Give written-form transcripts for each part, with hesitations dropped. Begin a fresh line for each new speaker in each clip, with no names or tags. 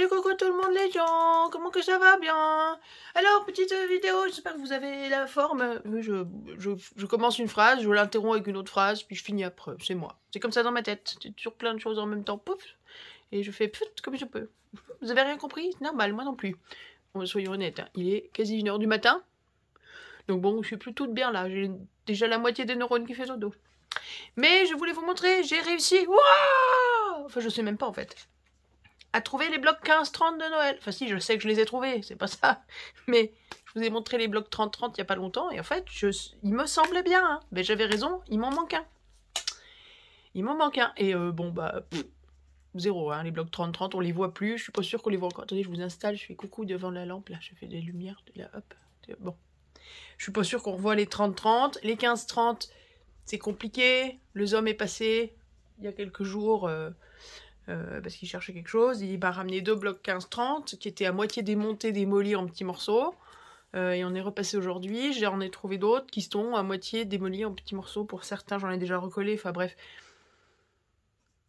coucou tout le monde les gens, comment que ça va bien? Alors, petite vidéo, j'espère que vous avez la forme. Je commence une phrase, je l'interromps avec une autre phrase, puis je finis après, c'est moi. C'est comme ça dans ma tête, c'est toujours plein de choses en même temps, pouf, et je fais pfft comme je peux. Vous avez rien compris? C'est normal, moi non plus. Bon, soyons honnêtes, hein. Il est quasi 1 h du matin, donc bon, je suis plus toute bien là, j'ai déjà la moitié des neurones qui fait dodo. Mais je voulais vous montrer, j'ai réussi, waouh! Enfin, je sais même pas en fait. À trouver les blocs 15-30 de Noël. Enfin si, je sais que je les ai trouvés, c'est pas ça. Mais je vous ai montré les blocs 30-30 il y a pas longtemps, et en fait, il me semblait bien. Hein. Mais j'avais raison, il m'en manque un. Il m'en manque un. Et bon, bah, zéro, hein. Les blocs 30-30, on les voit plus. Je suis pas sûre qu'on les voit encore. Attendez, je vous installe, je fais coucou devant la lampe, là, je fais des lumières, là, hop. Bon. Je suis pas sûre qu'on revoit les 30-30. Les 15-30, c'est compliqué. Le zoom est passé il y a quelques jours... parce qu'il cherchait quelque chose, il m'a ramené 2 blocs 15-30 qui étaient à moitié démontés, démolis en petits morceaux, et on est repassé aujourd'hui, j'en ai trouvé d'autres qui sont à moitié démolis en petits morceaux, pour certains j'en ai déjà recollé, enfin bref.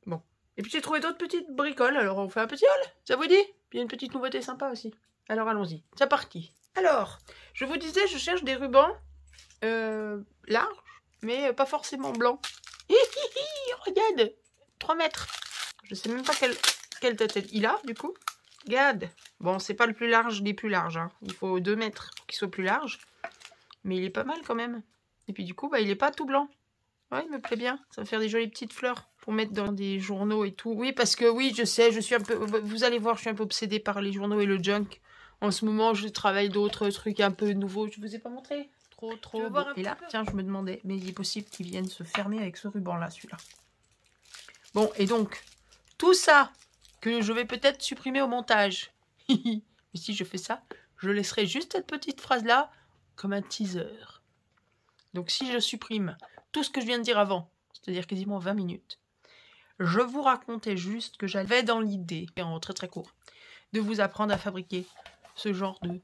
Bon. Et puis j'ai trouvé d'autres petites bricoles, alors on fait un petit haul, ça vous dit? Puis il y a une petite nouveauté sympa aussi. Alors allons-y, c'est parti. Alors, je vous disais, je cherche des rubans larges, mais pas forcément blancs. Regarde, 3 mètres. Je sais même pas quelle tête il a, du coup. Regarde. Bon, c'est pas le plus large des plus larges. Hein. Il faut 2 mètres pour qu'il soit plus large. Mais il est pas mal quand même. Et puis du coup, bah, il est pas tout blanc. Ouais, il me plaît bien. Ça va faire des jolies petites fleurs pour mettre dans des journaux et tout. Oui, parce que oui, je sais, je suis un peu... Vous allez voir, je suis un peu obsédée par les journaux et le junk. En ce moment, je travaille d'autres trucs un peu nouveaux. Je vous ai pas montré. Trop. Bon. Et là, tiens, je me demandais, mais il est possible qu'il vienne se fermer avec ce ruban-là, celui-là. Bon, et donc... Tout ça, que je vais peut-être supprimer au montage. Mais si je fais ça, je laisserai juste cette petite phrase-là comme un teaser. Donc si je supprime tout ce que je viens de dire avant, c'est-à-dire quasiment 20 minutes, je vous racontais juste que j'avais dans l'idée, en très très court, de vous apprendre à fabriquer ce genre de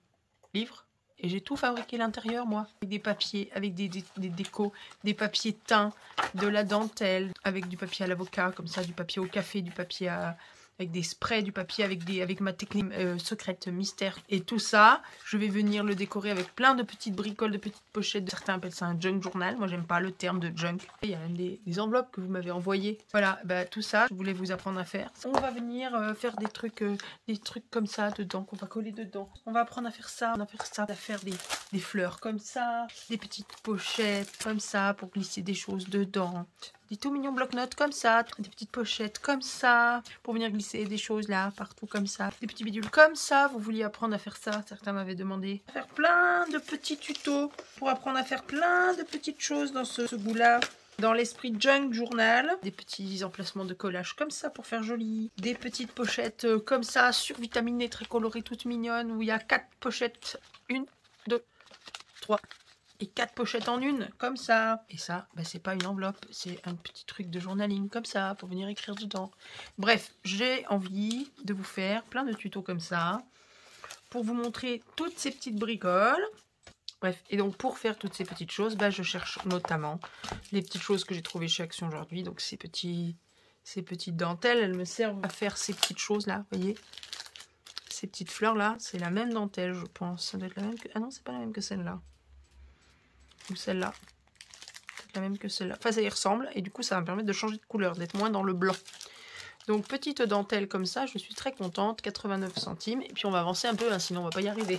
livre. Et j'ai tout fabriqué l'intérieur, moi. Avec des papiers, avec des décos, des papiers teints, de la dentelle, avec du papier à l'avocat, comme ça, du papier au café, du papier avec des sprays, du papier avec ma technique secrète mystère. Et tout ça, je vais venir le décorer avec plein de petites bricoles, de petites pochettes. Certains appellent ça un junk journal. Moi, j'aime pas le terme de junk. Il y a même des enveloppes que vous m'avez envoyées. Voilà, bah, tout ça, je voulais vous apprendre à faire. On va venir faire des trucs comme ça dedans, qu'on va coller dedans. On va apprendre à faire ça, à faire des fleurs comme ça, des petites pochettes comme ça pour glisser des choses dedans. Des tout mignons bloc-notes comme ça, des petites pochettes comme ça, pour venir glisser des choses là, partout comme ça. Des petits bidules comme ça, vous vouliez apprendre à faire ça, certains m'avaient demandé. Faire plein de petits tutos pour apprendre à faire plein de petites choses dans ce goût-là. Dans l'esprit junk journal, des petits emplacements de collage comme ça pour faire joli. Des petites pochettes comme ça, survitaminées, très colorées, toutes mignonnes, où il y a 4 pochettes. 1, 2, 3... et 4 pochettes en une, comme ça. Et ça, bah, c'est pas une enveloppe, c'est un petit truc de journaling, comme ça, pour venir écrire dedans. Bref, j'ai envie de vous faire plein de tutos comme ça, pour vous montrer toutes ces petites bricoles. Bref, et donc pour faire toutes ces petites choses, bah, je cherche notamment les petites choses que j'ai trouvées chez Action aujourd'hui. Donc ces petites dentelles, elles me servent à faire ces petites choses-là, vous voyez. Ces petites fleurs-là, c'est la même dentelle, je pense. Ça doit être la même que... Ah non, c'est pas la même que celle-là. Ou celle-là. Peut-être la même que celle-là. Enfin, ça y ressemble. Et du coup, ça va me permettre de changer de couleur, d'être moins dans le blanc. Donc, petite dentelle comme ça, je suis très contente. 89 centimes. Et puis, on va avancer un peu, hein, sinon on va pas y arriver.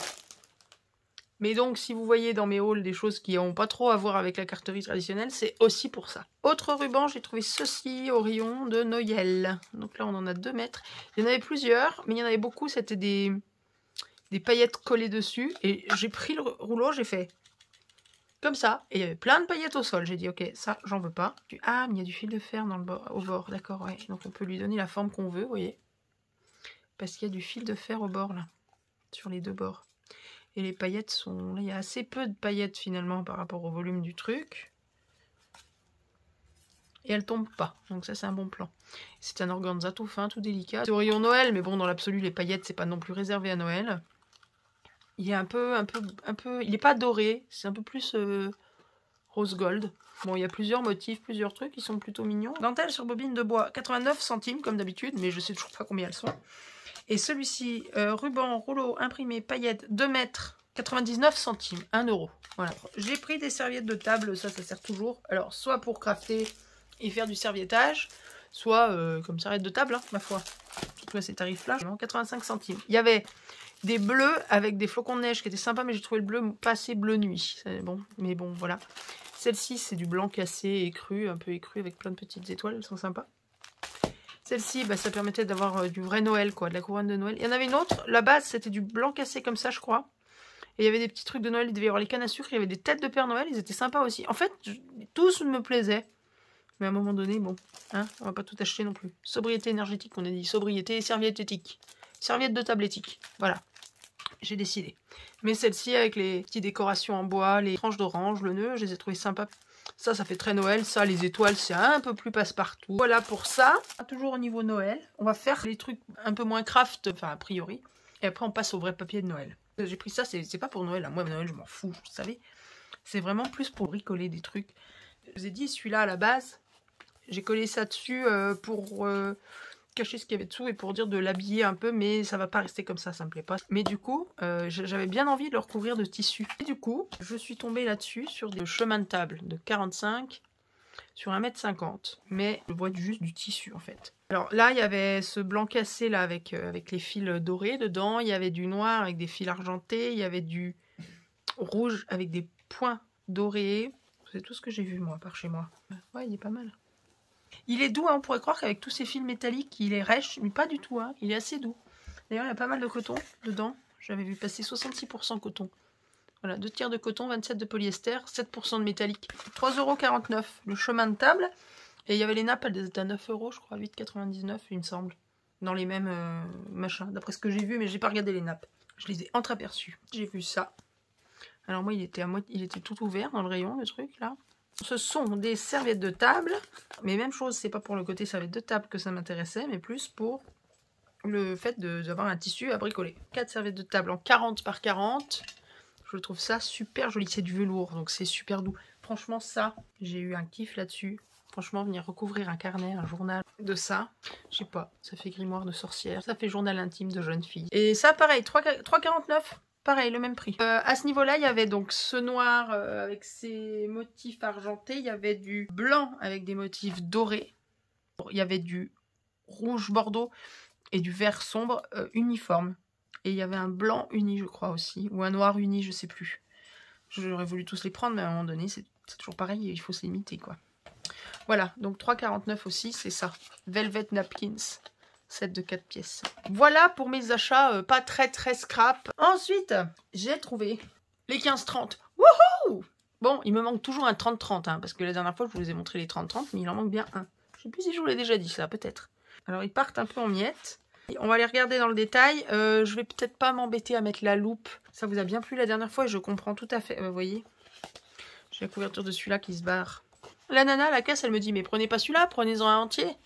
Mais donc, si vous voyez dans mes hauls des choses qui n'ont pas trop à voir avec la carterie traditionnelle, c'est aussi pour ça. Autre ruban, j'ai trouvé ceci au rayon de Noël. Donc là, on en a 2 mètres. Il y en avait plusieurs, mais il y en avait beaucoup. C'était des paillettes collées dessus. Et j'ai pris le rouleau, j'ai fait... comme ça, et il y avait plein de paillettes au sol. J'ai dit, ok, ça, j'en veux pas. Ah, mais il y a du fil de fer dans au bord, d'accord, ouais. Donc on peut lui donner la forme qu'on veut, vous voyez. Parce qu'il y a du fil de fer au bord, là, sur les 2 bords. Et les paillettes sont... là, il y a assez peu de paillettes, finalement, par rapport au volume du truc. Et elles tombent pas, donc ça, c'est un bon plan. C'est un organza tout fin, tout délicat. C'est au rayon Noël, mais bon, dans l'absolu, les paillettes, c'est pas non plus réservé à Noël. Il est un peu, il est pas doré, c'est un peu plus rose gold. Bon, il y a plusieurs motifs, plusieurs trucs qui sont plutôt mignons. Dentelle sur bobine de bois, 89 centimes comme d'habitude, mais je sais toujours pas combien elles sont. Et celui-ci, ruban, rouleau, imprimé, paillettes, 2 mètres, 99 centimes, 1 €. Voilà. J'ai pris des serviettes de table, ça sert toujours. Alors, soit pour crafter et faire du serviettage, soit comme serviette de table, hein, ma foi. Surtout à ces tarifs-là, 85 centimes. Il y avait des bleus avec des flocons de neige qui étaient sympas, mais j'ai trouvé le bleu pas assez bleu nuit. Bon, mais bon, voilà. Celle-ci, c'est du blanc cassé, écru, un peu écru, avec plein de petites étoiles, elles sont sympas. Celle-ci, bah, ça permettait d'avoir du vrai Noël, quoi, de la couronne de Noël. Il y en avait une autre, la base, c'était du blanc cassé comme ça, je crois. Et il y avait des petits trucs de Noël, il devait y avoir les cannes à sucre, il y avait des têtes de Père Noël, ils étaient sympas aussi. En fait, tous me plaisaient. Mais à un moment donné, bon, hein, on va pas tout acheter non plus. Sobriété énergétique, on a dit. Sobriété et serviette éthique. Serviette de table éthique. Voilà. J'ai décidé. Mais celle-ci, avec les petites décorations en bois, les tranches d'orange, le nœud, je les ai trouvées sympas. Ça fait très Noël. Ça, les étoiles, c'est un peu plus passe-partout. Voilà pour ça. Toujours au niveau Noël. On va faire les trucs un peu moins craft, enfin, a priori. Et après, on passe au vrai papier de Noël. J'ai pris ça, c'est pas pour Noël. Hein. Moi, Noël, je m'en fous, vous savez. C'est vraiment plus pour bricoler des trucs. Je vous ai dit, celui-là, à la base, j'ai collé ça dessus pour cacher ce qu'il y avait dessous et pour dire de l'habiller un peu, mais ça va pas rester comme ça me plaît pas. Mais du coup, j'avais bien envie de le recouvrir de tissu. Et du coup, je suis tombée là-dessus sur des chemins de table de 45 sur 1,50 m. Mais je vois juste du tissu en fait. Alors là, il y avait ce blanc cassé là avec les fils dorés dedans. Il y avait du noir avec des fils argentés. Il y avait du rouge avec des points dorés. C'est tout ce que j'ai vu moi, par chez moi. Ouais, il est pas mal. Il est doux, hein, on pourrait croire qu'avec tous ces fils métalliques, il est rêche, mais pas du tout, hein, il est assez doux. D'ailleurs, il y a pas mal de coton dedans. J'avais vu passer 66% coton. Voilà, 2 tiers de coton, 27 de polyester, 7% de métallique. 3,49 € le chemin de table. Et il y avait les nappes, elles étaient à 9 €, je crois, 8,99 €, il me semble. Dans les mêmes machins, d'après ce que j'ai vu, mais j'ai pas regardé les nappes. Je les ai entreaperçues. J'ai vu ça. Alors moi, il était tout ouvert dans le rayon, le truc, là. Ce sont des serviettes de table, mais même chose, c'est pas pour le côté serviette de table que ça m'intéressait, mais plus pour le fait d'avoir un tissu à bricoler. 4 serviettes de table en 40 par 40, je trouve ça super joli, c'est du velours, donc c'est super doux. Franchement ça, j'ai eu un kiff là-dessus. Franchement, venir recouvrir un carnet, un journal de ça, je sais pas, ça fait grimoire de sorcière, ça fait journal intime de jeune fille. Et ça pareil, 3,49 €. Pareil, le même prix. À ce niveau-là, il y avait donc ce noir avec ses motifs argentés. Il y avait du blanc avec des motifs dorés. Il y avait du rouge bordeaux et du vert sombre uniforme. Et il y avait un blanc uni, je crois aussi. Ou un noir uni, je sais plus. J'aurais voulu tous les prendre, mais à un moment donné, c'est toujours pareil. Il faut se limiter, quoi. Voilà, donc 3,49 € aussi, c'est ça. Velvet Napkins. Set de 4 pièces. Voilà pour mes achats pas très scrap. Ensuite, j'ai trouvé les 15-30. Wouhou! Bon, il me manque toujours un 30-30, hein, parce que la dernière fois, je vous ai montré les 30-30, mais il en manque bien un. Je sais plus si je vous l'ai déjà dit, ça, peut-être. Alors, ils partent un peu en miettes. Et on va les regarder dans le détail. Je vais peut-être pas m'embêter à mettre la loupe. Ça vous a bien plu la dernière fois et je comprends tout à fait. Vous voyez, j'ai la couverture de celui-là qui se barre. La nana à la caisse, elle me dit, mais prenez pas celui-là, prenez-en un entier.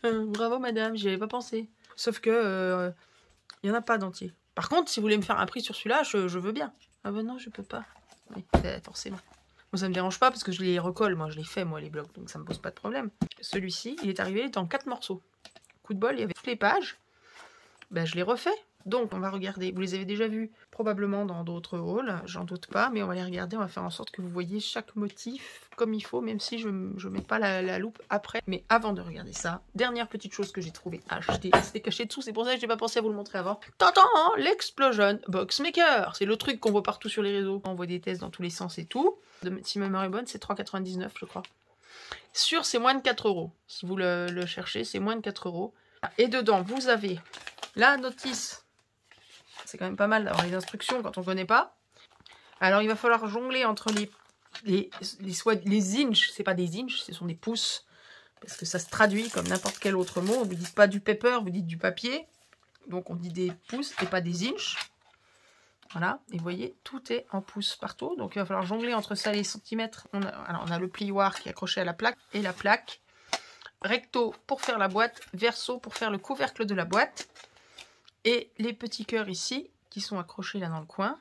Bravo madame, j'y avais pas pensé. Sauf que il y en a pas d'entier. Par contre, si vous voulez me faire un prix sur celui-là, je veux bien. Ah ben non, je peux pas. Oui, forcément. Moi, ça me dérange pas parce que je les recolle. Moi, je les fais, moi, les blocs. Donc, ça me pose pas de problème. Celui-ci, il est arrivé, il était en 4 morceaux. Coup de bol, il y avait toutes les pages. Ben, je les refais. Donc, on va regarder. Vous les avez déjà vus probablement dans d'autres hauls. J'en doute pas. Mais on va les regarder. On va faire en sorte que vous voyez chaque motif comme il faut. Même si je mets pas la loupe après. Mais avant de regarder ça, dernière petite chose que j'ai trouvé acheter. C'était caché dessous. C'est pour ça que j'ai pas pensé à vous le montrer avant. T'entends, hein, l'Explosion Box Maker. C'est le truc qu'on voit partout sur les réseaux. On voit des tests dans tous les sens et tout. Si ma mémoire est bonne, c'est 3,99 je crois. Sûr, c'est moins de 4 €. Si vous le cherchez, c'est moins de 4 €. Et dedans, vous avez la notice. C'est quand même pas mal d'avoir les instructions quand on connaît pas. Alors, il va falloir jongler entre les inches. C'est pas des inches, ce sont des pouces. Parce que ça se traduit comme n'importe quel autre mot. Vous dites pas du paper, vous dites du papier. Donc, on dit des pouces et pas des inches. Voilà, et vous voyez, tout est en pouces partout. Donc, il va falloir jongler entre ça et les centimètres. Alors, on a le plioir qui est accroché à la plaque et la plaque. Recto pour faire la boîte, verso pour faire le couvercle de la boîte. Et les petits cœurs ici, qui sont accrochés là dans le coin,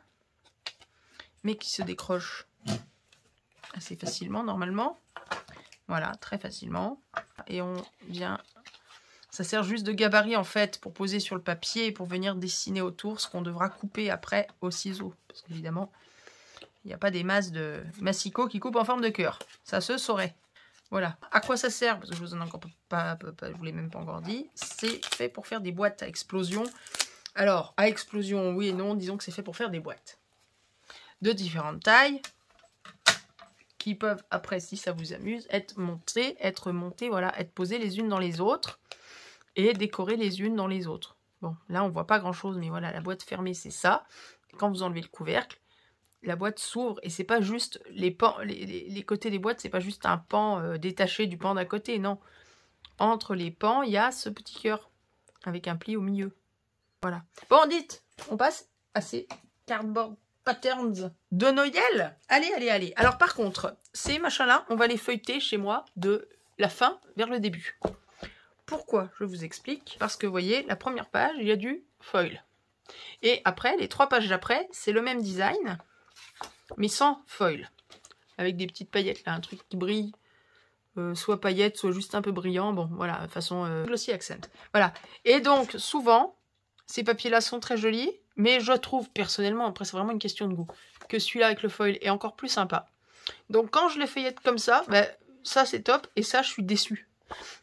mais qui se décrochent assez facilement normalement. Voilà, très facilement. Et on vient... Ça sert juste de gabarit en fait pour poser sur le papier et pour venir dessiner autour ce qu'on devra couper après au ciseau. Parce qu'évidemment, il n'y a pas des masses de massicots qui coupent en forme de cœur. Ça se saurait. Voilà. À quoi ça sert? Parce que je vous en ai encore pas, je vous l'ai même pas encore dit. C'est fait pour faire des boîtes à explosion. Alors, à explosion, oui et non. Disons que c'est fait pour faire des boîtes de différentes tailles qui peuvent, après, si ça vous amuse, être montées, voilà, être posées les unes dans les autres et décorées les unes dans les autres. Bon, là, on voit pas grand-chose, mais voilà, la boîte fermée, c'est ça. Quand vous enlevez le couvercle, la boîte s'ouvre et c'est pas juste les pans, les côtés des boîtes, c'est pas juste un pan détaché du pan d'à côté, non. Entre les pans, il y a ce petit cœur avec un pli au milieu. Voilà. Bon, dites, on passe à ces cardboard patterns de Noël. Allez, allez, allez. Alors par contre, ces machins-là, on va les feuilleter chez moi de la fin vers le début. Pourquoi? Je vous explique. Parce que vous voyez, la première page, il y a du foil. Et après, les 3 pages d'après, c'est le même design, mais sans foil. Avec des petites paillettes là, un truc qui brille. Soit paillettes, soit juste un peu brillant. Bon, voilà, façon glossy accent. Voilà. Et donc, souvent, ces papiers-là sont très jolis, mais je trouve personnellement, après c'est vraiment une question de goût, que celui-là avec le foil est encore plus sympa. Donc quand je les feuillette comme ça, ben, ça c'est top, et ça je suis déçue.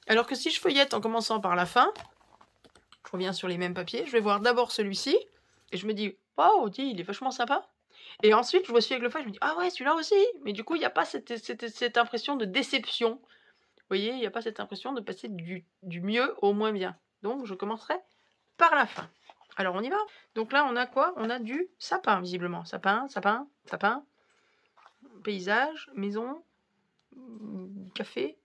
Alors que si je feuillette en commençant par la fin, je reviens sur les mêmes papiers, je vais voir d'abord celui-ci, et je me dis, waouh, il est vachement sympa. Et ensuite, je vois celui avec le foil, je me dis, ah ouais, celui-là aussi. Mais du coup, il n'y a pas cette impression de déception. Vous voyez, il n'y a pas cette impression de passer du mieux au moins bien. Donc, je commencerai par la fin. Alors, on y va. Donc là, on a quoi? On a du sapin, visiblement. Sapin, sapin, sapin. Paysage, maison, café,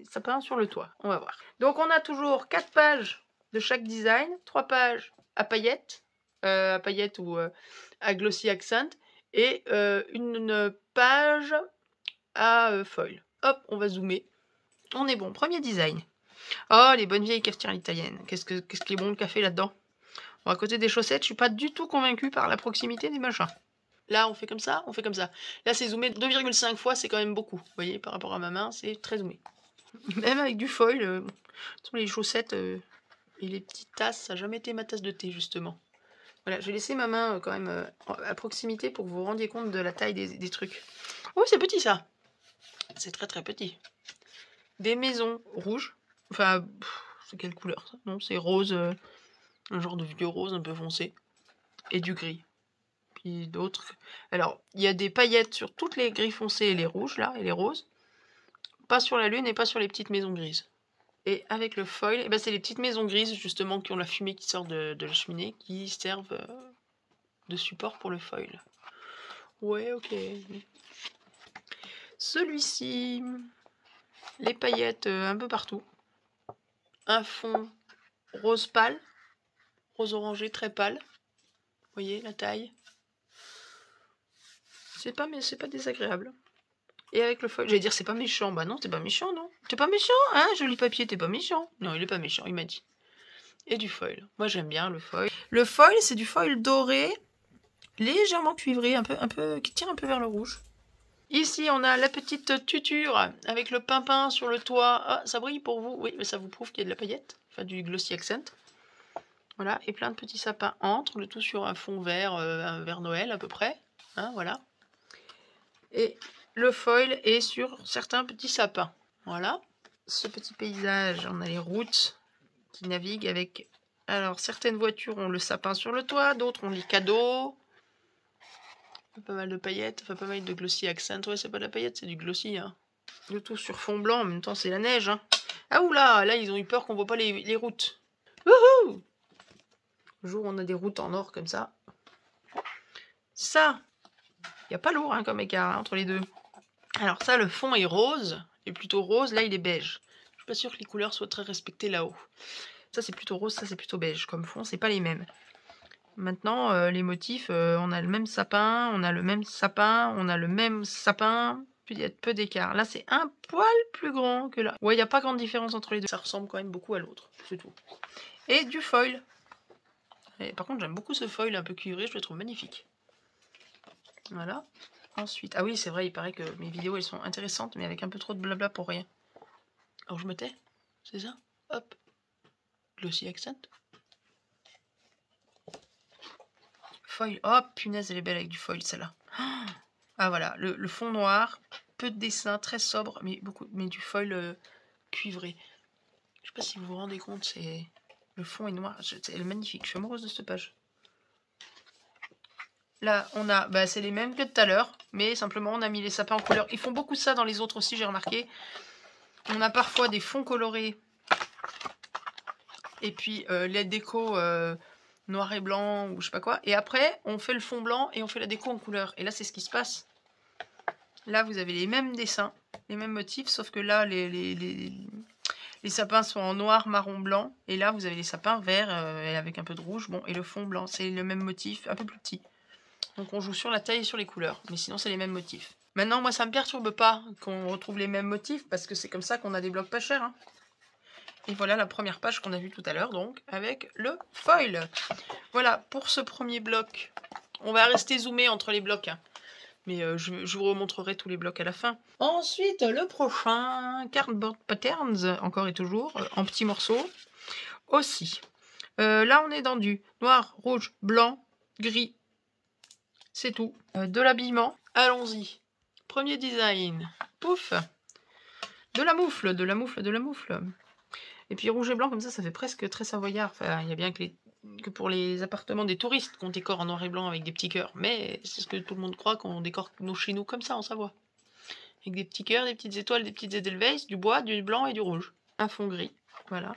sapin sur le toit. On va voir. Donc, on a toujours 4 pages de chaque design. 3 pages à paillettes ou à glossy accent. Et une page à foil. Hop, on va zoomer. On est bon. Premier design. Oh, les bonnes vieilles cafetières italiennes. Qu'est-ce qui est bon le café là-dedans? Bon, à côté des chaussettes, je suis pas du tout convaincue par la proximité des machins. Là, on fait comme ça, on fait comme ça. Là, c'est zoomé 2,5 fois, c'est quand même beaucoup. Vous voyez, par rapport à ma main, c'est très zoomé. Même avec du foil, les chaussettes et les petites tasses, ça n'a jamais été ma tasse de thé, justement. Voilà, j'ai laissé ma main quand même à proximité pour que vous vous rendiez compte de la taille des trucs. Oh, c'est petit ça. C'est très très petit. Des maisons rouges. Enfin, c'est quelle couleur ça? Non, c'est rose, un genre de vieux rose un peu foncé. Et du gris. Puis d'autres. Alors, il y a des paillettes sur toutes les gris foncés et les rouges là, et les roses. Pas sur la lune et pas sur les petites maisons grises. Et avec le foil, eh ben, c'est les petites maisons grises justement qui ont la fumée qui sort de la cheminée qui servent de support pour le foil. Ouais, ok. Celui-ci, les paillettes un peu partout. Un fond rose pâle, rose orangé très pâle. Vous voyez la taille. C'est pas désagréable. Et avec le foil, j'allais dire c'est pas méchant. Bah non, t'es pas méchant, non. T'es pas méchant, hein, joli papier, t'es pas méchant. Non, il est pas méchant, il m'a dit. Et du foil. Moi j'aime bien le foil. Le foil, c'est du foil doré, légèrement cuivré, un peu qui tire un peu vers le rouge. Ici, on a la petite tuture avec le pimpin sur le toit. Ah, ça brille pour vous? Oui, mais ça vous prouve qu'il y a de la paillette. Enfin, du glossy accent. Voilà, et plein de petits sapins entre, le tout sur un fond vert, un vert Noël à peu près. Hein, voilà. Et le foil est sur certains petits sapins. Voilà. Ce petit paysage, on a les routes qui naviguent avec... Alors, certaines voitures ont le sapin sur le toit, d'autres ont les cadeaux. Pas mal de paillettes, enfin pas mal de glossy accent. Ouais, c'est pas de la paillette, c'est du glossy. Hein. Le tout sur fond blanc, en même temps c'est la neige. Hein. Ah oula, là ils ont eu peur qu'on voit pas les routes. Wouhou! Le jour où on a des routes en or comme ça. Ça, il n'y a pas lourd hein, comme écart hein, entre les deux. Alors ça, le fond est rose, est plutôt rose, là il est beige. Je suis pas sûre que les couleurs soient très respectées là-haut. Ça c'est plutôt rose, ça c'est plutôt beige. Comme fond, c'est pas les mêmes. Maintenant, les motifs, on a le même sapin, on a le même sapin, on a le même sapin, puis il y a peu d'écart. Là, c'est un poil plus grand que là. Ouais, il n'y a pas grande différence entre les deux. Ça ressemble quand même beaucoup à l'autre, c'est tout. Et du foil. Et par contre, j'aime beaucoup ce foil un peu cuivré, je le trouve magnifique. Voilà. Ensuite, ah oui, c'est vrai, il paraît que mes vidéos, elles sont intéressantes, mais avec un peu trop de blabla pour rien. Alors je me tais, c'est ça? Hop. Glossy accent. Foil. Oh, punaise, elle est belle avec du foil, celle-là. Ah voilà, le fond noir, peu de dessin, très sobre, mais du foil cuivré. Je sais pas si vous vous rendez compte, c'est le fond est noir, elle est magnifique. Je suis amoureuse de cette page. Là, on a, bah, c'est les mêmes que tout à l'heure, mais simplement on a mis les sapins en couleur. Ils font beaucoup ça dans les autres aussi, j'ai remarqué. On a parfois des fonds colorés et puis les décos noir et blanc ou je sais pas quoi. Et après, on fait le fond blanc et on fait la déco en couleur. Et là, c'est ce qui se passe. Là, vous avez les mêmes dessins, les mêmes motifs, sauf que là, les sapins sont en noir, marron, blanc. Et là, vous avez les sapins verts avec un peu de rouge. Bon, et le fond blanc, c'est le même motif, un peu plus petit. Donc on joue sur la taille et sur les couleurs. Mais sinon, c'est les mêmes motifs. Maintenant, moi, ça me perturbe pas qu'on retrouve les mêmes motifs, parce que c'est comme ça qu'on a des blocs pas chers. Hein. Et voilà la première page qu'on a vue tout à l'heure, donc, avec le foil. Voilà, pour ce premier bloc. On va rester zoomé entre les blocs. Hein. Mais je vous remontrerai tous les blocs à la fin. Ensuite, le prochain, Cardboard Patterns, encore et toujours, en petits morceaux. Aussi. Là, on est dans du noir, rouge, blanc, gris. C'est tout. De l'habillement. Allons-y. Premier design. Pouf. De la moufle, de la moufle, de la moufle. Et puis rouge et blanc, comme ça fait presque très savoyard. Enfin, il y a bien que pour les appartements des touristes qu'on décore en noir et blanc avec des petits cœurs. Mais c'est ce que tout le monde croit qu'on décore chez nous comme ça en Savoie. Avec des petits cœurs, des petites étoiles, des petites edelweiss, du bois, du blanc et du rouge. Un fond gris. Voilà.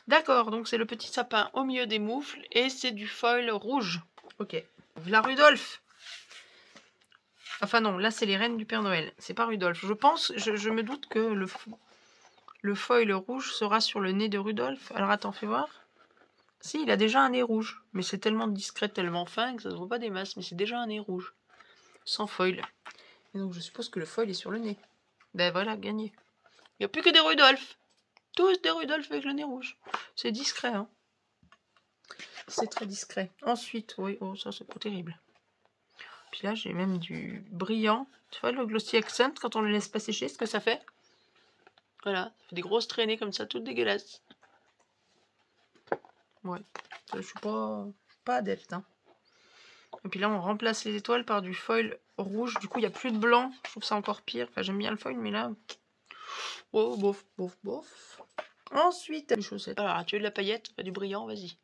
D'accord, donc c'est le petit sapin au milieu des moufles et c'est du foil rouge. Ok. La Rudolph. Enfin non, là c'est les reines du Père Noël. C'est pas Rudolph. Je pense, je me doute que le foil rouge sera sur le nez de Rudolph. Alors attends, fais voir. Si, il a déjà un nez rouge. Mais c'est tellement discret, tellement fin que ça se voit pas des masses. Mais c'est déjà un nez rouge. Sans foil. Et donc je suppose que le foil est sur le nez. Ben voilà, gagné. Il n'y a plus que des Rudolph. Tous des Rudolph avec le nez rouge. C'est discret, hein. C'est très discret. Ensuite, oui, oh ça c'est pas terrible. Puis là j'ai même du brillant. Tu vois le glossy accent quand on le laisse pas sécher, ce que ça fait. Voilà, ça fait des grosses traînées comme ça, toutes dégueulasses. Ouais, je suis pas adepte. Hein. Et puis là, on remplace les étoiles par du foil rouge. Du coup, il n'y a plus de blanc. Je trouve ça encore pire. Enfin, j'aime bien le foil, mais là... Oh, bof, bof, bof. Ensuite, les chaussettes. Alors, tu veux de la paillette, du brillant, vas-y.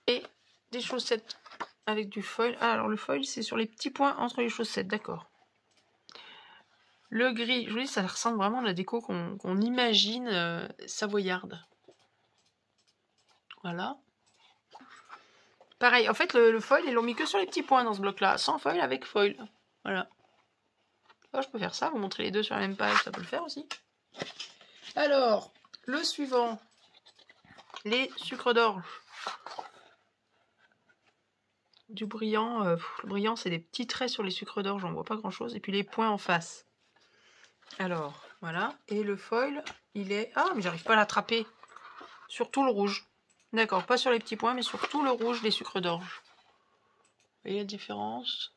Et des chaussettes avec du foil. Ah, alors, le foil, c'est sur les petits points entre les chaussettes, d'accord. Le gris, je vous dis, ça ressemble vraiment à la déco qu'on imagine savoyarde. Voilà. Pareil, en fait, le foil, ils l'ont mis que sur les petits points dans ce bloc-là. Sans foil, avec foil. Voilà. Oh, je peux faire ça, vous montrer les deux sur la même page, ça peut le faire aussi. Alors, le suivant. Les sucres d'orge. Du brillant. Le brillant, c'est des petits traits sur les sucres d'orge, on voit pas grand-chose. Et puis les points en face. Alors, voilà. Et le foil, il est... Ah, mais j'arrive pas à l'attraper. Sur tout le rouge. D'accord, pas sur les petits points, mais sur tout le rouge des sucres d'orge. Vous voyez la différence?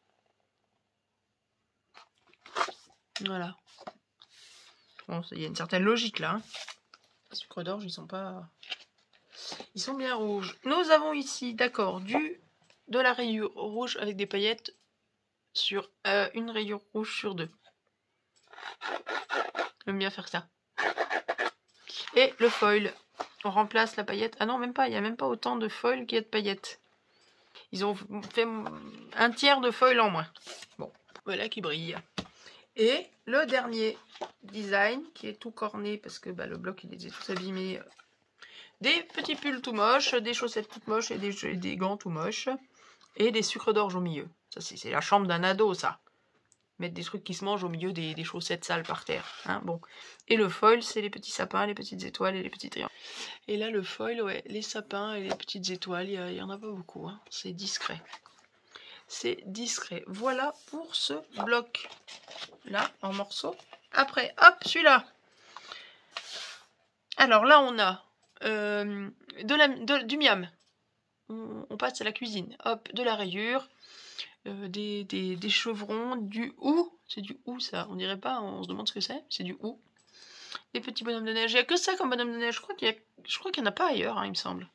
Voilà. Bon, il y a une certaine logique là. Hein. Les sucres d'orge, ils sont pas... Ils sont bien rouges. Nous avons ici, d'accord, de la rayure rouge avec des paillettes sur une rayure rouge sur deux. J'aime bien faire ça. Et le foil. On remplace la paillette. Ah non, même pas. Il n'y a même pas autant de foil qu'il y a de paillettes. Ils ont fait un tiers de foil en moins. Bon, voilà qui brille. Et le dernier design, qui est tout corné, parce que bah, le bloc, il est tout abîmé. Des petits pulls tout moches, des chaussettes toutes moches et des gants tout moches. Et des sucres d'orge au milieu. Ça, c'est la chambre d'un ado, ça. Mettre des trucs qui se mangent au milieu des chaussettes sales par terre. Hein, bon. Et le foil, c'est les petits sapins, les petites étoiles et les petits triangles. Et là, le foil, ouais, les sapins et les petites étoiles, il n'y en a pas beaucoup. Hein. C'est discret. C'est discret. Voilà pour ce bloc. Là, en morceaux. Après, hop, celui-là. Alors là, on a du miam. On passe à la cuisine. Hop, de la rayure. des chevrons, du hou. C'est du hou ça, on dirait pas, on se demande ce que c'est du hou. Des petits bonhommes de neige, il n'y a que ça comme bonhomme de neige, je crois qu'il n'y en a pas ailleurs, hein, il me semble.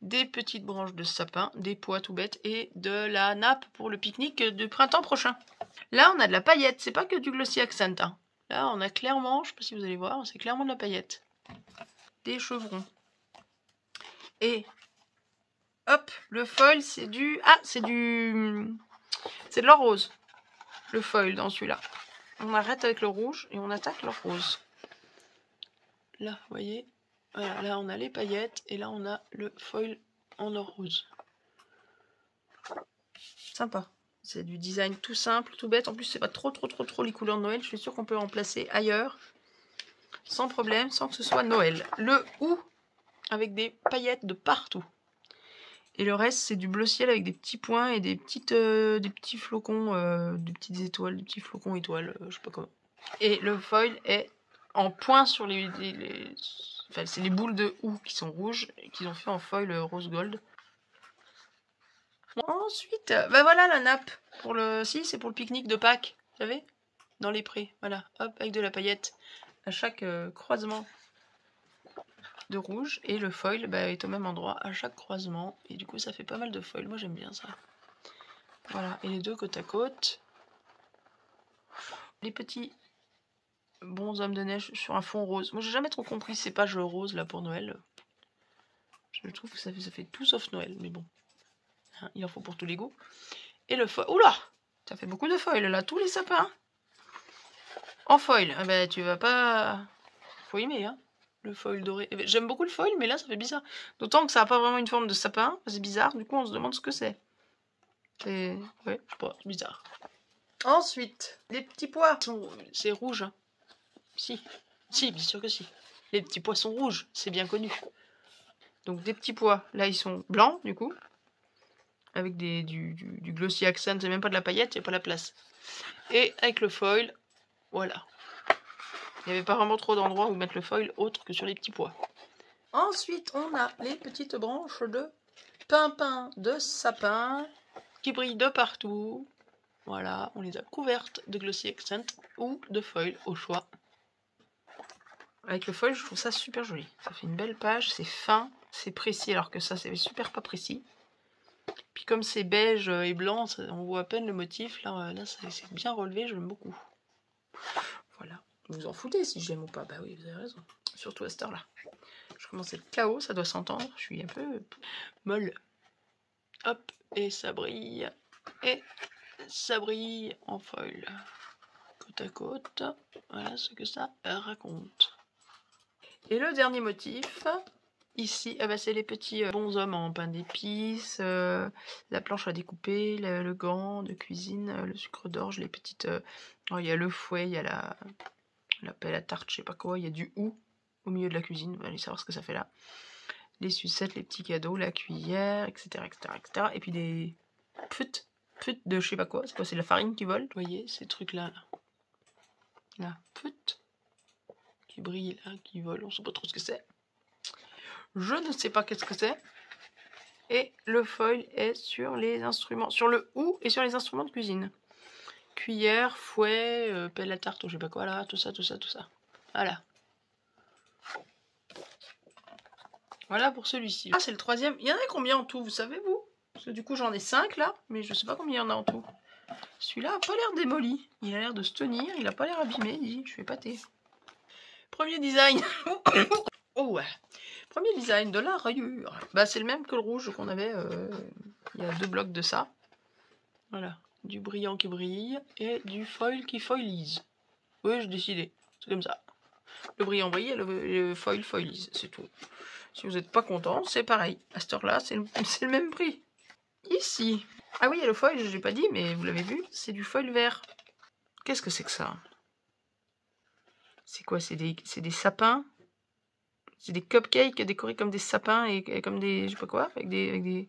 Des petites branches de sapin, des pois tout bêtes et de la nappe pour le pique-nique du printemps prochain. Là on a de la paillette, c'est pas que du glossy accent. Hein. Là on a clairement, je sais pas si vous allez voir, c'est clairement de la paillette. Des chevrons. Et hop, le foil c'est du... Ah, c'est de l'or rose. Le foil dans celui-là. On arrête avec le rouge et on attaque l'or rose. Là, vous voyez, voilà, là on a les paillettes et là on a le foil en or rose. Sympa. C'est du design tout simple, tout bête. En plus, c'est pas trop les couleurs de Noël. Je suis sûre qu'on peut en placer ailleurs sans problème, sans que ce soit Noël. Le hou avec des paillettes de partout. Et le reste, c'est du bleu ciel avec des petits points et des petits flocons, des petites étoiles, des petits flocons étoiles, je sais pas comment. Et le foil est en point sur enfin, c'est les boules de houx qui sont rouges et qu'ils ont fait en foil rose gold. Ensuite, bah voilà la nappe. Si, c'est pour le pique-nique de Pâques, vous savez, dans les prés. Voilà, hop, avec de la paillette à chaque croisement de rouge. Et le foil est au même endroit à chaque croisement. Et du coup, ça fait pas mal de foil. Moi, j'aime bien ça. Voilà, et les deux côte à côte. Les petits bonshommes de neige sur un fond rose. Moi, j'ai jamais trop compris ces pages roses là pour Noël. Je trouve que ça fait tout sauf Noël, mais bon. Hein, il en faut pour tous les goûts. Et le foil. Oula! Ça fait beaucoup de foil là, tous les sapins. En foil. Ah ben, tu vas pas. Faut aimer, hein. Le foil doré. J'aime beaucoup le foil, mais là, ça fait bizarre. D'autant que ça n'a pas vraiment une forme de sapin. C'est bizarre. Du coup, on se demande ce que c'est. Ouais, je sais pas, c'est bizarre. Ensuite, les petits pois. C'est rouge. Hein. Si, bien sûr que si. Les petits pois sont rouges, c'est bien connu. Donc des petits pois, là ils sont blancs du coup. Avec du glossy accent, c'est même pas de la paillette, il n'y a pas la place. Et avec le foil, voilà. Il n'y avait pas vraiment trop d'endroits où mettre le foil autre que sur les petits pois. Ensuite, on a les petites branches de pimpin de sapin qui brillent de partout. Voilà, on les a couvertes de glossy accent ou de foil au choix. Avec le foil, je trouve ça super joli. Ça fait une belle page, c'est fin, c'est précis, alors que ça, c'est super pas précis. Puis comme c'est beige et blanc, on voit à peine le motif. Là c'est bien relevé, j'aime beaucoup. Voilà. Vous vous en foutez si j'aime ou pas. Bah oui, vous avez raison. Surtout à cette heure-là. Je commence à être KO, ça doit s'entendre. Je suis un peu molle. Hop, et ça brille. Et ça brille en foil. Côte à côte. Voilà ce que ça raconte. Et le dernier motif, ici, c'est les petits bonshommes en pain d'épices, la planche à découper, le gant de cuisine, le sucre d'orge, les petites... il y a le fouet, il y a la pelle à tarte, je sais pas quoi, il y a du hou au milieu de la cuisine, on va aller savoir ce que ça fait là. Les sucettes, les petits cadeaux, la cuillère, etc. etc. Et puis des putes de je sais pas quoi, c'est quoi, c'est de la farine qui vole, vous voyez, ces trucs-là, là, putes qui brille là, qui vole, on sait pas trop ce que c'est. Je ne sais pas qu'est-ce que c'est. Et le foil est sur les instruments, sur le hou et sur les instruments de cuisine. Cuillère, fouet, pelle à tarte ou je sais pas quoi là, tout ça. Voilà. Voilà pour celui-ci. Ah, c'est le troisième. Il y en a combien en tout, vous savez vous? Parce que du coup j'en ai 5 là, mais je sais pas combien il y en a en tout. Celui-là a pas l'air démoli. Il a l'air de se tenir, il a pas l'air abîmé, dis, je suis épatée. Premier design. Oh ouais. Premier design de la rayure. C'est le même que le rouge qu'on avait. Il y a 2 blocs de ça. Voilà. Du brillant qui brille et du foil qui foilise. Oui, j'ai décidé. C'est comme ça. Le brillant brille et le foil foilise. C'est tout. Si vous n'êtes pas content, c'est pareil. À cette heure-là, c'est le même prix. Ici. Ah oui, il y a le foil, je l'ai pas dit, mais vous l'avez vu. C'est du foil vert. Qu'est-ce que c'est que ça? C'est quoi? C'est des sapins? C'est des cupcakes décorés comme des sapins et comme des... je sais pas quoi, avec de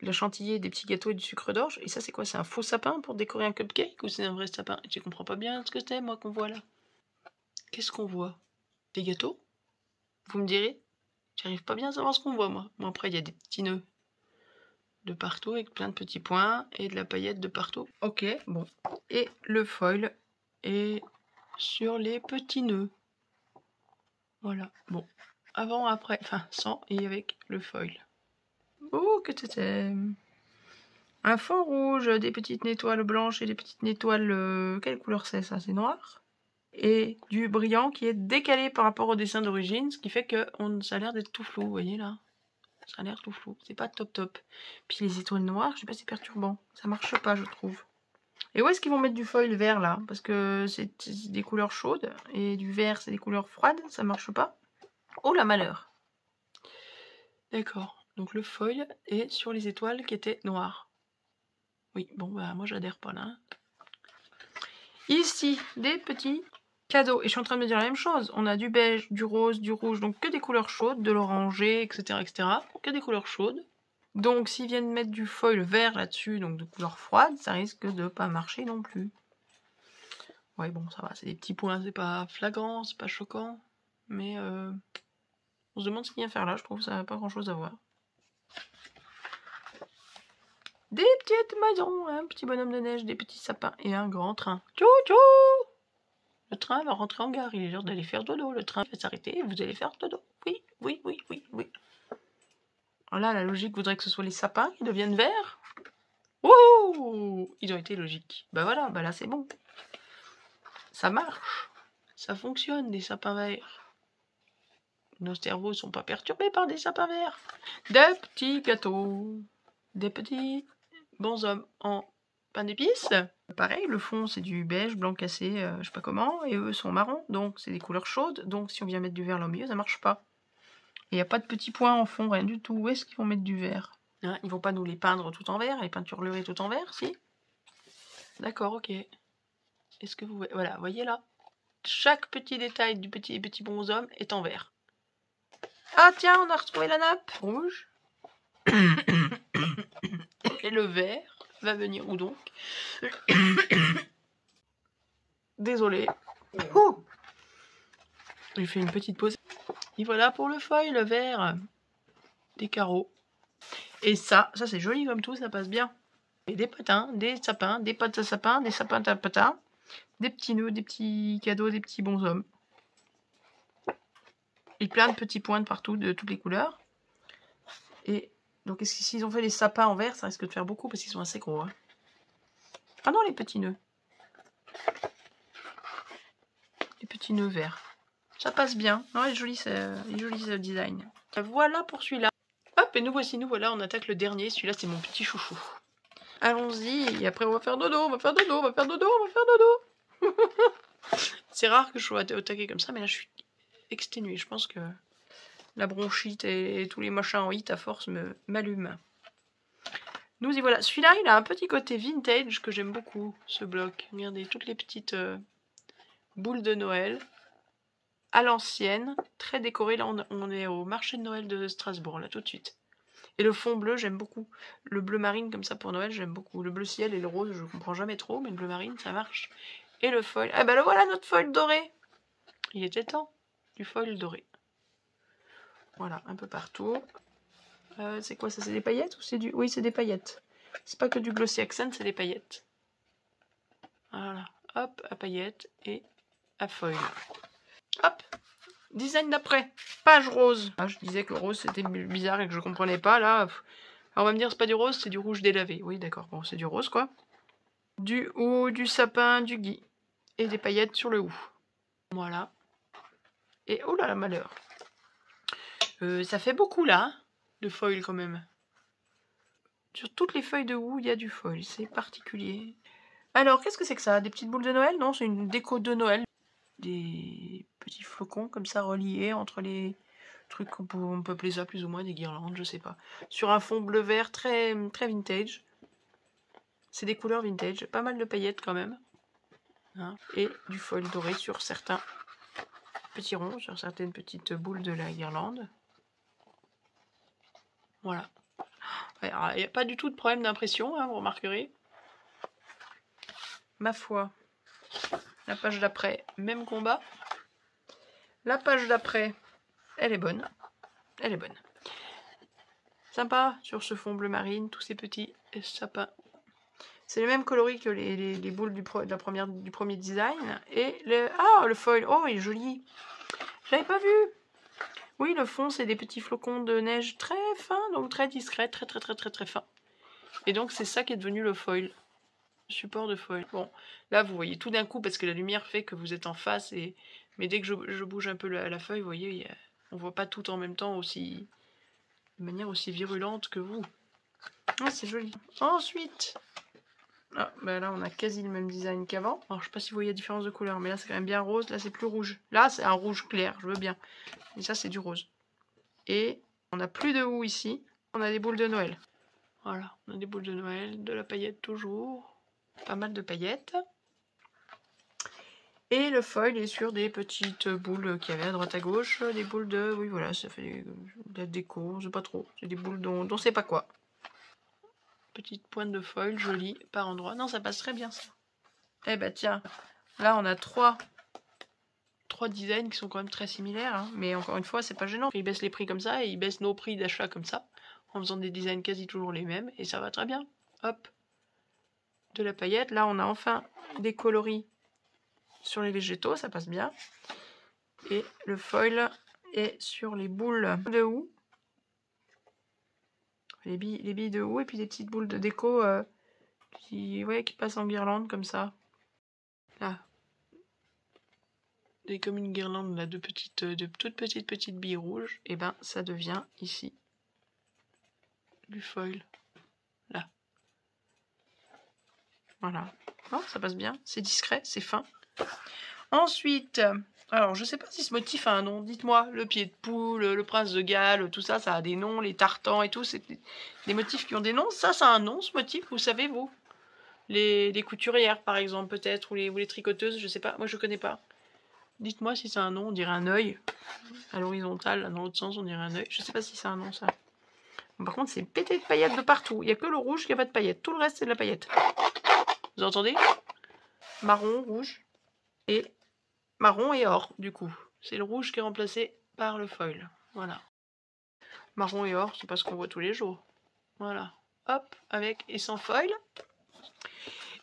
la chantilly, des petits gâteaux et du sucre d'orge. Et ça, c'est quoi? C'est un faux sapin pour décorer un cupcake ou c'est un vrai sapin? Je comprends pas bien ce que c'est, moi, qu'on voit là. Qu'est-ce qu'on voit? Des gâteaux? Vous me direz? J'arrive pas bien à savoir ce qu'on voit, moi. Bon, après, il y a des petits nœuds de partout avec plein de petits points et de la paillette de partout. Ok, bon. Et le foil est sur les petits nœuds. Voilà, bon. Avant, après, enfin sans et avec le foil. Oh, que c'était un fond rouge, des petites étoiles blanches et des petites étoiles... quelle couleur c'est ça? C'est noir? Et du brillant qui est décalé par rapport au dessin d'origine, ce qui fait que ça a l'air d'être tout flou, vous voyez là? Ça a l'air tout flou, c'est pas top top. Puis les étoiles noires, je sais pas, c'est perturbant. Ça marche pas, je trouve. Et où est-ce qu'ils vont mettre du foil vert là? Parce que c'est des couleurs chaudes et du vert c'est des couleurs froides, ça marche pas. Oh la malheur! D'accord, donc le foil est sur les étoiles qui étaient noires. Oui, bon bah moi j'adhère pas là. Ici, des petits cadeaux. Et je suis en train de me dire la même chose. On a du beige, du rose, du rouge, donc que des couleurs chaudes, de l'orangé, etc., etc. Que des couleurs chaudes. Donc s'ils viennent mettre du foil vert là-desses, donc de couleur froide, ça risque de pas marcher non plus. Ouais, bon, ça va, c'est des petits points, c'est pas flagrant, c'est pas choquant. Mais on se demande ce qu'il vient faire là, je trouve que ça n'a pas grand-chose à voir. Des petites maisons, un petit bonhomme de neige, des petits sapins et un grand train. Tchou tchou! Le train va rentrer en gare, il est l'heure d'aller faire dodo. Le train va s'arrêter et vous allez faire dodo. Oui, oui, oui, oui, oui. Alors là, la logique voudrait que ce soit les sapins qui deviennent verts. Wouh! Ils ont été logiques. Bah voilà, bah là c'est bon. Ça marche. Ça fonctionne, des sapins verts. Nos cerveaux sont pas perturbés par des sapins verts. Des petits gâteaux. Des petits bonshommes en pain d'épices. Pareil, le fond c'est du beige, blanc cassé, je sais pas comment, et eux sont marrons, donc c'est des couleurs chaudes, donc si on vient mettre du vert là au milieu, ça marche pas. Et il n'y a pas de petits points en fond, rien du tout. Où est-ce qu'ils vont mettre du vert? Hein, ils vont pas nous les peindre tout en vert, les peinturlurées tout en vert, si? D'accord, ok. Est-ce que vous... Voilà, voyez là? Chaque petit détail du petit bonhomme est en vert. Ah tiens, on a retrouvé la nappe rouge. Et le vert va venir où donc? Désolé. Oh, j'ai fait une petite pause. Et voilà pour le foil, le vert. Des carreaux. Et ça c'est joli comme tout, ça passe bien. Et des patins, des sapins, des pattes à sapin, des sapins à patins, des petits nœuds, des petits cadeaux, des petits bonshommes. Et plein de petits points de partout, de toutes les couleurs. Et donc, s'ils ont fait les sapins en vert, ça risque de faire beaucoup parce qu'ils sont assez gros. Hein. Ah non, les petits nœuds. Les petits nœuds verts. Ça passe bien. Non, il est joli ce design. Voilà pour celui-là. Hop, et nous voilà, on attaque le dernier. Celui-là, c'est mon petit chouchou. Allons-y, et après on va faire dodo, on va faire dodo, on va faire dodo, on va faire dodo. C'est rare que je sois au taquet comme ça, mais là je suis exténuée. Je pense que la bronchite et tous les machins en hit à force m'allument. Nous y voilà. Celui-là, il a un petit côté vintage que j'aime beaucoup, ce bloc. Regardez, toutes les petites boules de Noël à l'ancienne, très décorées. Là, on est au marché de Noël de Strasbourg, là, tout de suite. Et le fond bleu, j'aime beaucoup. Le bleu marine, comme ça, pour Noël, j'aime beaucoup. Le bleu ciel et le rose, je comprends jamais trop, mais le bleu marine, ça marche. Et le foil. Ah bah le voilà, notre foil doré. Il était temps. Du foil doré. Voilà, un peu partout. C'est quoi ça? C'est des paillettes ou c'est du... Oui, c'est des paillettes. C'est pas que du glossy accent, c'est des paillettes. Voilà. Hop, à paillettes et à foil. Hop. Design d'après. Page rose. Ah, je disais que le rose c'était bizarre et que je comprenais pas. Là, alors on va me dire c'est pas du rose, c'est du rouge délavé. Oui, d'accord. Bon, c'est du rose quoi. Du hou, du sapin, du gui. Et des paillettes sur le hou. Voilà. Et oh là là, malheur. Ça fait beaucoup là, de foil quand même. Sur toutes les feuilles de hou, il y a du foil. C'est particulier. Alors, qu'est-ce que c'est que ça? Des petites boules de Noël? Non, c'est une déco de Noël. Des petits flocons comme ça reliés entre les trucs, on peut appeler ça plus ou moins des guirlandes, je sais pas. Sur un fond bleu-vert très, très vintage. C'est des couleurs vintage. Pas mal de paillettes quand même. Hein, et du foil doré sur certains petits ronds, sur certaines petites boules de la guirlande. Voilà. Il n'y a pas du tout de problème d'impression, hein, vous remarquerez. Ma foi. La page d'après, même combat. La page d'après, elle est bonne. Elle est bonne. Sympa sur ce fond bleu marine, tous ces petits sapins. C'est le même coloris que les boules du premier design. Et le foil, oh il est joli. J'avais pas vu. Oui, le fond c'est des petits flocons de neige très fins, donc très discrets, très fins. Et donc c'est ça qui est devenu le foil. Support de foil. Bon, là vous voyez tout d'un coup parce que la lumière fait que vous êtes en face mais dès que je bouge un peu la feuille, vous voyez, on voit pas tout en même temps de manière aussi virulente que vous. Ah, c'est joli. Ensuite, là on a quasi le même design qu'avant. Alors je sais pas si vous voyez la différence de couleur, mais là c'est quand même bien rose, là c'est plus rouge. Là c'est un rouge clair, je veux bien. Et ça c'est du rose. Et on n'a plus de houx ici, on a des boules de Noël. Voilà, on a des boules de Noël, de la paillette toujours. Pas mal de paillettes. Et le foil est sur des petites boules qu'il y avait à droite à gauche. Des boules de... Oui, voilà, ça fait de la déco, je sais pas trop. C'est des boules dont c'est pas quoi. Petite pointe de foil, jolie, par endroit. Non, ça passe très bien, ça. Eh ben, tiens. Là, on a trois designs qui sont quand même très similaires. Hein. Mais encore une fois, c'est pas gênant. Ils baissent les prix comme ça et ils baissent nos prix d'achat comme ça. En faisant des designs quasi toujours les mêmes. Et ça va très bien. Hop. De la paillette. Là, on a enfin des coloris sur les végétaux, ça passe bien. Et le foil est sur les boules de houx. Les billes de houx et puis des petites boules de déco qui passent en guirlande comme ça. Là. Et comme une guirlande là, de toutes petites billes rouges. Et ben ça devient ici du foil. Là. Voilà. Oh, ça passe bien. C'est discret, c'est fin. Ensuite, alors je sais pas si ce motif a un nom, dites-moi, le pied de poule, le prince de Galles, tout ça, ça a des noms, les tartans et tout, c'est des motifs qui ont des noms, ça a un nom ce motif, vous savez vous? Les couturières par exemple peut-être, ou les tricoteuses, je sais pas, moi je connais pas. Dites-moi si c'est un nom, on dirait un œil, à l'horizontale, dans l'autre sens on dirait un œil, je sais pas si c'est un nom ça. Bon, par contre c'est pété de paillettes de partout, il n'y a que le rouge qui a pas de paillettes, tout le reste c'est de la paillette. Vous entendez? Marron, rouge et... marron et or, du coup. C'est le rouge qui est remplacé par le foil. Voilà. Marron et or, c'est pas ce qu'on voit tous les jours. Voilà. Hop, avec et sans foil.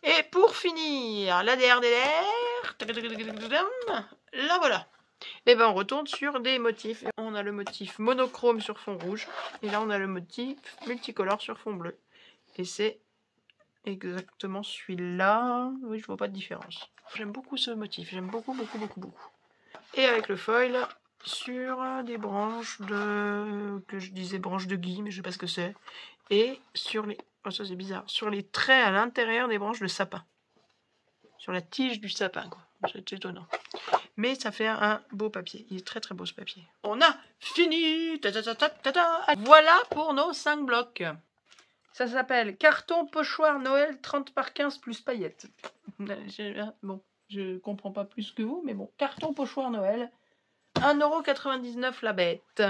Et pour finir, la DRDR. Là, voilà. Et ben on retourne sur des motifs. On a le motif monochrome sur fond rouge. Et là, on a le motif multicolore sur fond bleu. Et c'est exactement celui-là. Oui, je vois pas de différence. J'aime beaucoup ce motif. J'aime beaucoup. Et avec le foil sur des branches que je disais branches de gui, mais je sais pas ce que c'est. Et sur les... oh, ça c'est bizarre. Sur les traits à l'intérieur des branches de sapin. Sur la tige du sapin, quoi. C'est étonnant. Mais ça fait un beau papier. Il est très beau ce papier. On a fini. Voilà pour nos 5 blocs. Ça s'appelle carton pochoir Noël 30 par 15 plus paillettes. Bon, je comprends pas plus que vous, mais bon. Carton pochoir Noël. 1,99 € la bête.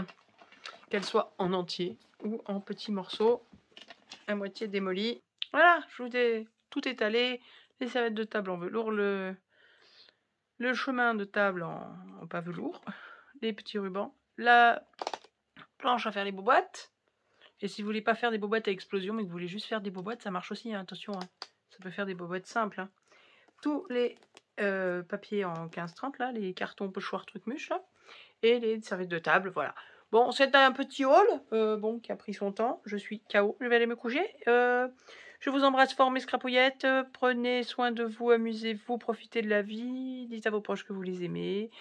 Qu'elle soit en entier ou en petits morceaux. À moitié démolie. Voilà, je vous ai tout étalé. Les serviettes de table en velours. Le chemin de table en pas velours. Les petits rubans. La planche à faire les bobottes. Et si vous voulez pas faire des bobottes à explosion, mais que vous voulez juste faire des bobottes, ça marche aussi, hein, attention. Hein. Ça peut faire des bobottes simples. Hein. Tous les papiers en 15-30, là, les cartons pochoirs truc-muche, là. Et les serviettes de table, voilà. Bon, c'est un petit haul, bon, qui a pris son temps. Je suis KO, je vais aller me coucher. Je vous embrasse fort, mes scrapouillettes. Prenez soin de vous, amusez-vous, profitez de la vie. Dites à vos proches que vous les aimez.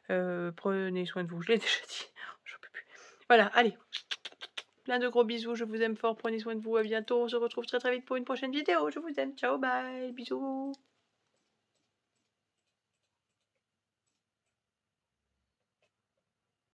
Prenez soin de vous, je l'ai déjà dit. J'en peux plus. Voilà, allez. Plein de gros bisous, je vous aime fort, prenez soin de vous, à bientôt. On se retrouve très vite pour une prochaine vidéo. Je vous aime, ciao, bye, bisous.